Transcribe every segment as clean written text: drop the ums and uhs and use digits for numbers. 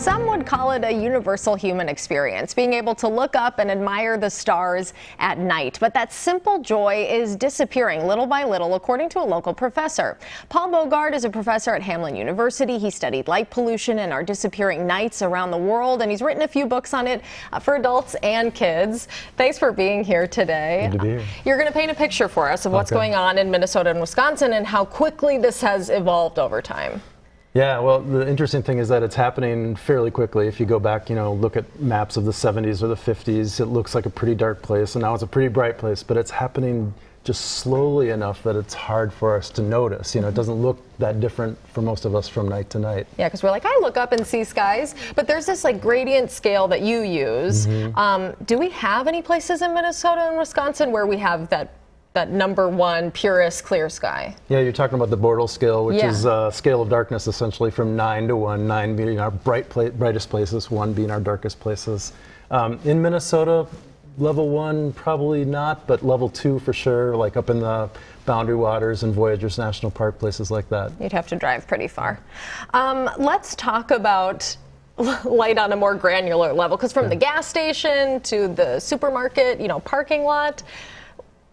Some would call it a universal human experience, being able to look up and admire the stars at night. But that simple joy is disappearing little by little, according to a local professor. Paul Bogard is a professor at Hamline University. He studied light pollution and our disappearing nights around the world, and he's written a few books on it for adults and kids. Thanks for being here today. Good to be here. You're going to paint a picture for us of what's going on in Minnesota and Wisconsin and how quickly this has evolved over time. Yeah, well, the interesting thing is that it's happening fairly quickly. If you go back, look at maps of the 70s or the 50s, it looks like a pretty dark place, and now it's a pretty bright place, but it's happening just slowly enough that it's hard for us to notice. It doesn't look that different for most of us from night to night. Yeah, because we're like, I look up and see skies, but there's this gradient scale that you use. Do we have any places in Minnesota and Wisconsin where we have that number one purest clear sky? Yeah, you're talking about the bortle scale, which is a scale of darkness essentially from 9 to 1, 9 being our brightest places, 1 being our darkest places. In Minnesota, level 1 probably not, but level 2 for sure, like up in the Boundary Waters and Voyageurs National Park, places like that. You'd have to drive pretty far. Let's talk about light on a more granular level, because from the gas station to the supermarket, parking lot,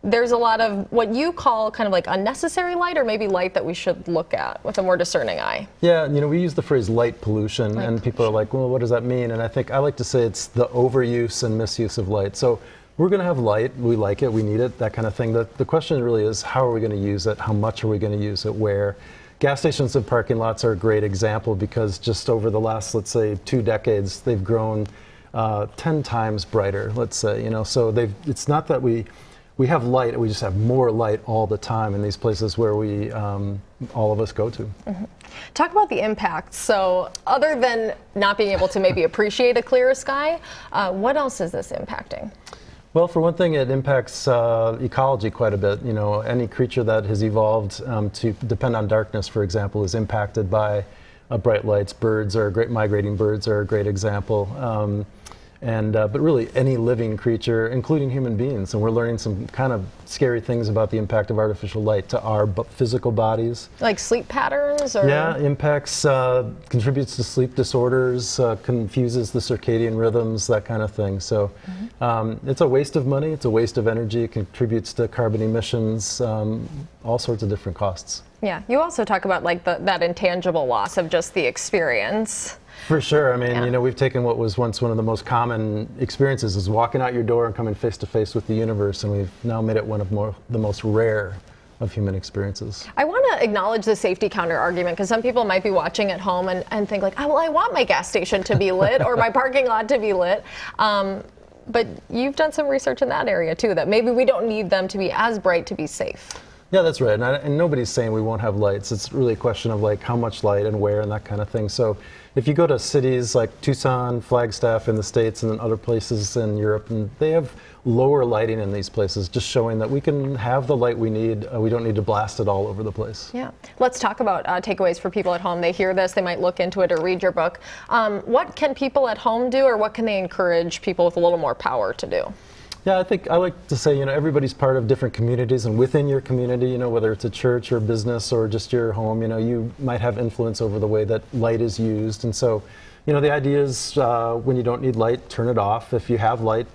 there's a lot of what you call kind of unnecessary light, or maybe light that we should look at with a more discerning eye. Yeah, we use the phrase light pollution, and people are like, well, what does that mean? And I like to say it's the overuse and misuse of light. So we're going to have light, we like it, we need it, that kind of thing. The question really is, how are we going to use it? How much are we going to use it? Where? Gas stations and parking lots are a great example, because just over the last, let's say, 2 decades, they've grown 10 times brighter, let's say. So it's not that we have light, we just have more light all the time in these places where we, all of us go to. Talk about the impacts. So other than not being able to maybe appreciate a clearer sky, what else is this impacting? Well, for one thing, it impacts ecology quite a bit. Any creature that has evolved to depend on darkness, for example, is impacted by bright lights. Birds are migrating birds are a great example. But really any living creature, including human beings. And we're learning some kind of scary things about the impact of artificial light to our physical bodies. Like sleep patterns? Or? Yeah, impacts, contributes to sleep disorders, confuses the circadian rhythms, that kind of thing. So it's a waste of money, it's a waste of energy, it contributes to carbon emissions, all sorts of different costs. Yeah, you also talk about that intangible loss of just the experience. For sure. We've taken what was once one of the most common experiences, is walking out your door and coming face to face with the universe, and we've now made it one of the most rare of human experiences. I want to acknowledge the safety counter argument, because some people might be watching at home and think I want my gas station to be lit or my parking lot to be lit. But you've done some research in that area too, that maybe we don't need them to be as bright to be safe. Yeah, that's right. And nobody's saying we won't have lights. It's really a question of how much light and where and that kind of thing. So if you go to cities like Tucson, Flagstaff in the States, and then other places in Europe, and they have lower lighting in these places, just showing that we can have the light we need. We don't need to blast it all over the place. Yeah. Let's talk about takeaways for people at home. They hear this, they might look into it or read your book. What can people at home do, or what can they encourage people with a little more power to do? Yeah, I like to say, everybody's part of different communities, and within your community, whether it's a church or business or just your home, you might have influence over the way that light is used. And so, the idea is when you don't need light, turn it off. If you have light,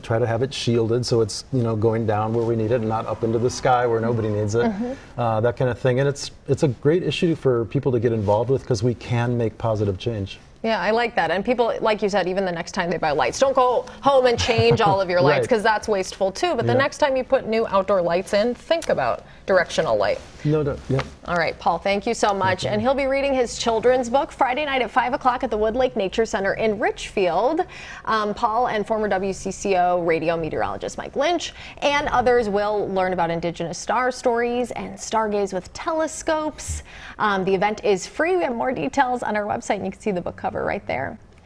try to have it shielded so it's, going down where we need it and not up into the sky where nobody needs it, that kind of thing. And it's a great issue for people to get involved with, because we can make positive change. Yeah, I like that. And people, like you said, even the next time they buy lights, don't go home and change all of your lights, because that's wasteful too. But the next time you put new outdoor lights in, think about directional light. No doubt, yeah. All right, Paul, thank you so much. And he'll be reading his children's book Friday night at 5 o'clock at the Wood Lake Nature Center in Richfield. Paul and former WCCO radio meteorologist Mike Lynch and others will learn about indigenous star stories and stargaze with telescopes. The event is free. We have more details on our website, and you can see the book cover right there.